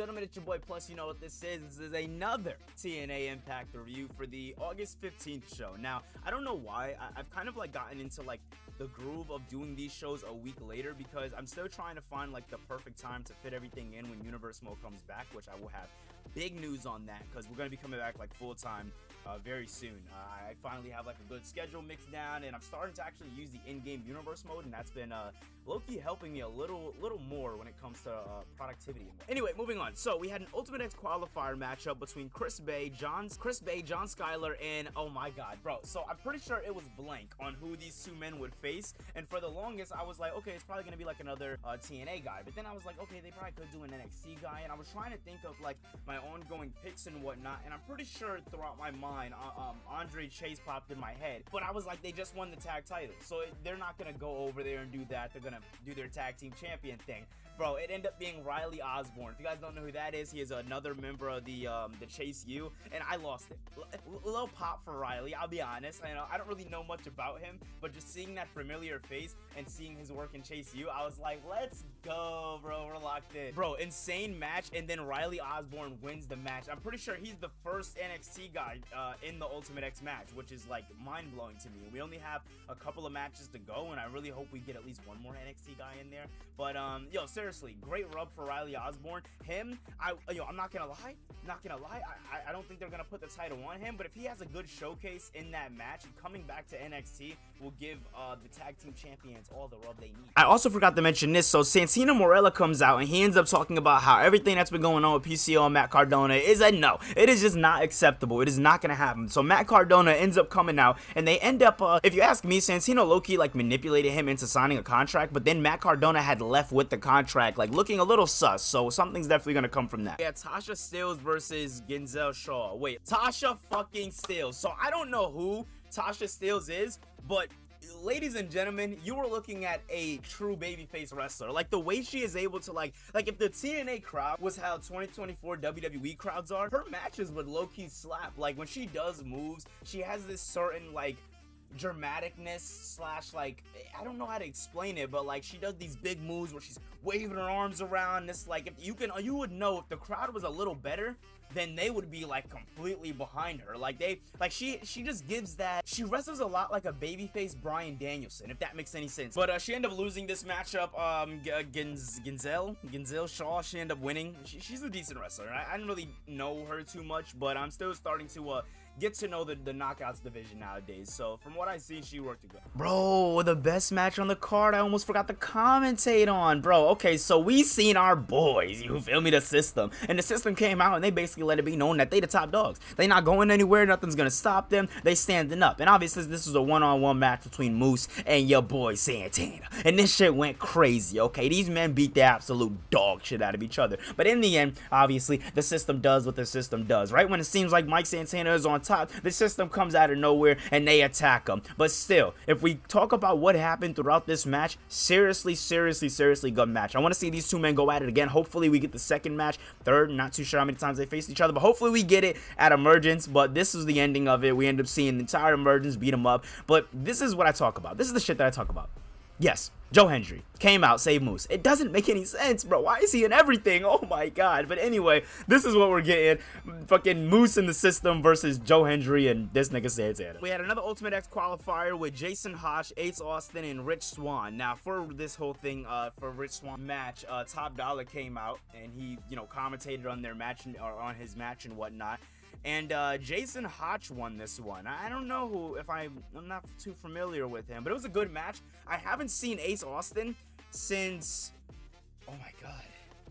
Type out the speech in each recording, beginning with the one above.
gentlemen, it's your boy Plus. You know what this is. This is another TNA Impact review for the August 15th show. Now, I don't know why. I've kind of like gotten into like the groove of doing these shows a week later because I'm still trying to find like the perfect time to fit everything in when Universe Mo comes back, which I will have big news on that because we're going to be coming back like full time very soon. I finally have like a good schedule mixed down, and I'm starting to actually use the in-game universe mode, and that's been low-key helping me a little more when it comes to productivity. Anyway, moving on. So we had an Ultimate X qualifier matchup between Chris Bay, John Skyler, and oh my god, bro. So I'm pretty sure it was blank on who these two men would face, and for the longest I was like, okay, it's probably gonna be like another TNA guy, but then I was like, okay, they probably could do an NXT guy, and I was trying to think of like my ongoing picks and whatnot, and I'm pretty sure throughout my mind Andre Chase popped in my head, but I was like, they just won the tag title, so they're not gonna go over there and do that. They're gonna do their tag team champion thing. Bro, it ended up being Riley Osborne. If you guys don't know who that is, he is another member of the Chase U, and I lost it. Little pop for Riley, I'll be honest. I don't really know much about him, but just seeing that familiar face and seeing his work in Chase U, I was like, let's go, bro. We're locked in. Bro, insane match, and then Riley Osborne wins the match. I'm pretty sure he's the first NXT guy in the Ultimate X match, which is like mind-blowing to me. We only have a couple of matches to go, and I really hope we get at least one more NXT guy in there. But yo, seriously, great rub for Riley Osborne. Him, I'm not gonna lie, I don't think they're gonna put the title on him, but if he has a good showcase in that match, coming back to NXT will give the tag team champions all the rub they need. I also forgot to mention this. So Santino Marella comes out and he ends up talking about how everything that's been going on with PCO and Matt Cardona is a no. It is just not acceptable. It is not gonna happen. So Matt Cardona ends up coming out, and they end up, if you ask me, Santino low-key like manipulated him into signing a contract, but then Matt Cardona had left with the contract, like looking a little sus. So something's definitely gonna come from that. Yeah, Tasha Steelz versus Ginzel Shaw. Wait, Tasha fucking Steelz. So I don't know who Tasha Steelz is, but ladies and gentlemen, you were looking at a true babyface wrestler. Like the way she is able to like if the TNA crowd was how 2024 WWE crowds are, her matches would low-key slap. Like when she does moves, she has this certain like dramaticness slash like, I don't know how to explain it, but like she does these big moves where she's waving her arms around. It's like, if you would know if the crowd was a little better, then they would be like completely behind her. Like she just gives that, she wrestles a lot like a babyface Bryan Danielson, if that makes any sense. But she ended up losing this matchup. Ginzel Shaw, she ended up winning. She's a decent wrestler. I didn't really know her too much, but I'm still starting to get to know the knockouts division nowadays. So from what I see, she worked good. Bro, the best match on the card, I almost forgot to commentate on, bro. Okay, so we seen our boys, you feel me, the System, and the System came out and they basically let it be known that they the top dogs. They not going anywhere, nothing's gonna stop them. They standing up. And obviously this was a one-on-one match between Moose and your boy Santana, and this shit went crazy. Okay, these men beat the absolute dog shit out of each other, but in the end, obviously the System does what the System does. Right when it seems like Mike Santana is on top, the System comes out of nowhere and they attack him. But still, if we talk about what happened throughout this match, seriously good match. I want to see these two men go at it again. Hopefully we get the second match, third, not too sure how many times they faced each other, but hopefully we get it at Emergence. But this is the ending of it. We end up seeing the entire Emergence beat him up. But this is what I talk about. This is the shit that I talk about. Yes, Joe Hendry came out, saved Moose. It doesn't make any sense, bro. Why is he in everything? Oh my god. But anyway, this is what we're getting. Fucking Moose in the System versus Joe Hendry and this nigga Santana. We had another Ultimate X qualifier with Jason Hotch, Ace Austin, and Rich Swann. Now, for this whole thing, for Rich Swann match, Top Dollar came out and he, commentated on their match, or on his match and whatnot. And Jason Hotch won this one. I don't know who, I'm not too familiar with him, but it was a good match. I haven't seen Ace Austin since, oh my god,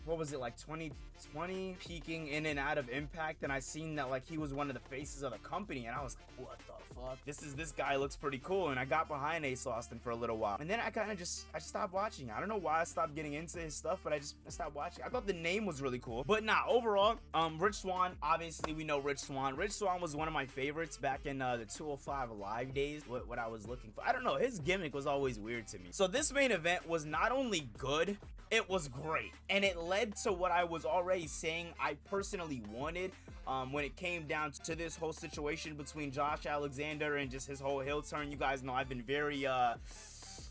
what was it, like 2020, peaking in and out of Impact, and I seen that like he was one of the faces of the company, and I was like, what the fuck? This guy looks pretty cool, and I got behind Ace Austin for a little while, and then I kind of I stopped watching. I don't know why I stopped getting into his stuff, but I stopped watching. I thought the name was really cool, but nah, overall, Rich Swann, obviously we know Rich Swann. Rich Swann was one of my favorites back in the 205 Live days, what I was looking for. I don't know, his gimmick was always weird to me. So this main event was not only good, it was great, and it led to what I was already saying I personally wanted when it came down to this whole situation between Josh Alexander and just his whole heel turn. You guys know I've been very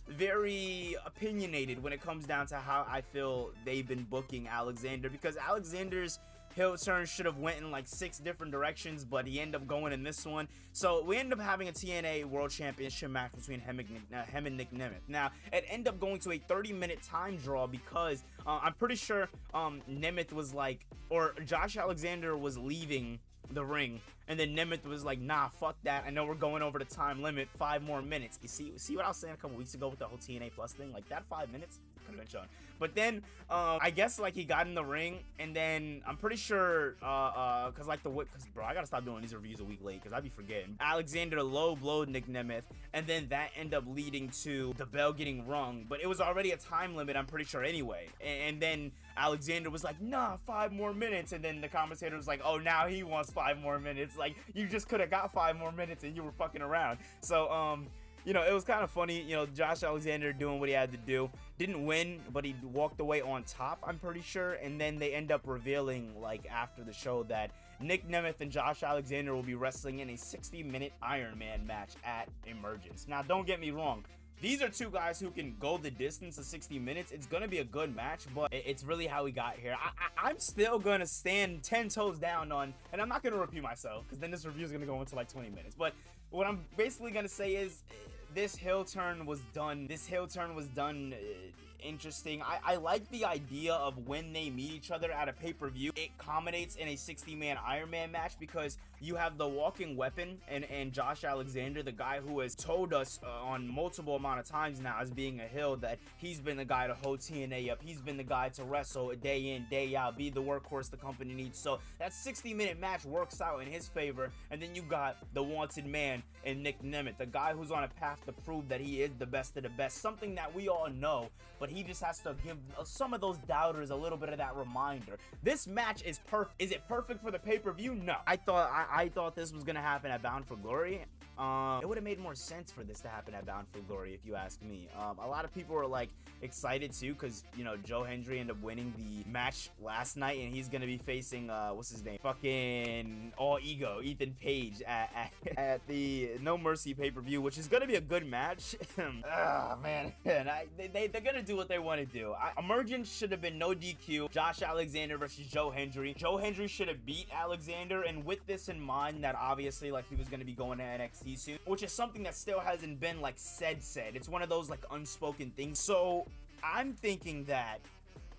very opinionated when it comes down to how I feel they've been booking Alexander, because Alexander's heel turn should have went in like 6 different directions, but he ended up going in this one. So we ended up having a TNA World Championship match between him and Nick Nemeth. Now, it ended up going to a 30-minute time draw because I'm pretty sure Nemeth was like, or Josh Alexander was leaving the ring, and then Nemeth was like, nah, fuck that, I know we're going over the time limit, 5 more minutes. You see what I was saying a couple weeks ago with the whole TNA Plus thing? Like, that 5 minutes could have been shown. But then I guess like he got in the ring, and then I'm pretty sure cause bro, I gotta stop doing these reviews a week late because I be forgetting. Alexander low blowed Nick Nemeth, and then that ended up leading to the bell getting rung, but it was already a time limit, I'm pretty sure, anyway. And then Alexander was like, nah, 5 more minutes, and then the commentator was like, oh, now he wants 5 more minutes. Like, you just could have got 5 more minutes and you were fucking around. So you know, it was kind of funny, you know, Josh Alexander doing what he had to do. Didn't win, but he walked away on top, I'm pretty sure. And then they end up revealing, like, after the show that Nick Nemeth and Josh Alexander will be wrestling in a 60-minute Iron Man match at Emergence. Now, don't get me wrong. These are 2 guys who can go the distance of 60 minutes. It's going to be a good match, but it's really how we got here. I'm still going to stand 10 toes down on, and I'm not going to repeat myself because then this review is going to go into like 20 minutes. But what I'm basically going to say is this heel turn was done. Interesting. I like the idea of when they meet each other at a pay-per-view, it culminates in a 60-man Iron Man match, because you have the walking weapon and Josh Alexander, the guy who has told us on multiple amount of times now as being a heel that he's been the guy to hold TNA up. He's been the guy to wrestle day in, day out, be the workhorse the company needs. So that 60-minute match works out in his favor. And then you got the wanted man in Nick Nemeth, the guy who's on a path to prove that he is the best of the best, something that we all know, but he just has to give some of those doubters a little bit of that reminder. This match is perfect. Is it perfect for the pay-per-view? No. I thought this was gonna happen at Bound for Glory. It would have made more sense for this to happen at Bound for Glory, if you ask me. A lot of people were like excited too, because you know Joe Hendry ended up winning the match last night, and he's gonna be facing what's his name, fucking All Ego, Ethan Page at the No Mercy pay-per-view, which is gonna be a good match. Man, they're gonna do what they want to do. Emergence should have been no DQ. Josh Alexander versus Joe Hendry. Joe Hendry should have beat Alexander, and with this in mind, that obviously like he was gonna be going to NXT soon, which is something that still hasn't been like said. It's one of those like unspoken things. So I'm thinking that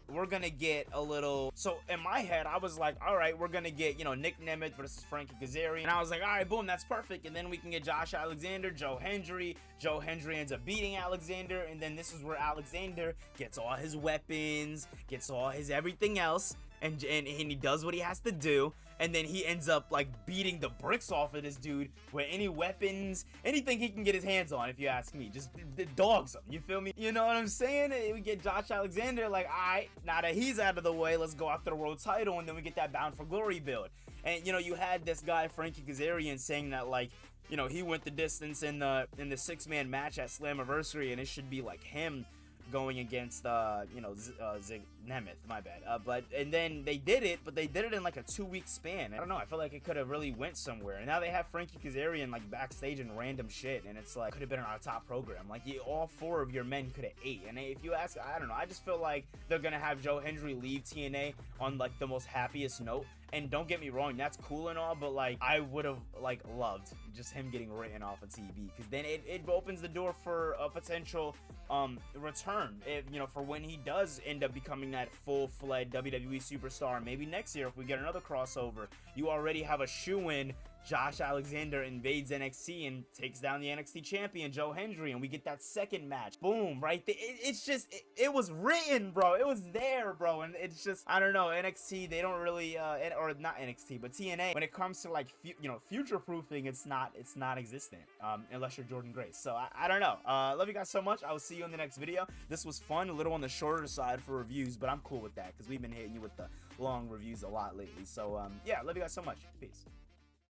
we're gonna get a little, so in my head I was like, all right, we're gonna get, you know, Nick Nemeth versus Frankie Kazarian, and I was like, all right, boom, that's perfect. And then we can get Josh Alexander, Joe Hendry ends up beating Alexander, and then this is where Alexander gets all his weapons, gets all his everything else, and he does what he has to do, and then he ends up like beating the bricks off of this dude with any weapons, anything he can get his hands on, if you ask me. Just dogs him, you feel me? You know what I'm saying? We get Josh Alexander like, all right, now that he's out of the way, let's go after the world title, and then we get that Bound for Glory build. And you know, you had this guy Frankie Kazarian saying that like, you know, he went the distance in the 6-man match at Slammiversary, and it should be like him going against you know, Nemeth, my bad. And then they did it, but they did it in like a 2-week span. I don't know, I feel like it could have really went somewhere. And now they have Frankie Kazarian like backstage and random shit, and it's like, could have been on our top program. Like, all 4 of your men could have ate. And if you ask, I don't know, I just feel like they're gonna have Joe Hendry leave TNA on like the most happiest note. And don't get me wrong, that's cool and all, but like, I would have like loved just him getting written off of TV, because then it opens the door for a potential return, you know, for when he does end up becoming that full-fledged WWE superstar. Maybe next year if we get another crossover, you already have a shoe-in. Josh Alexander invades NXT and takes down the NXT champion Joe Hendry, and we get that second match. Boom, right there. It's just, it was written, bro. It was there, bro. And it's just, I don't know, NXT, they don't really, or not NXT, but TNA, when it comes to like, you know, future-proofing, it's not existent, unless you're Jordan Grace. So I don't know. Love you guys so much. I will see you in the next video. This was fun, a little on the shorter side for reviews, but I'm cool with that because we've been hitting you with the long reviews a lot lately. So yeah, love you guys so much. Peace.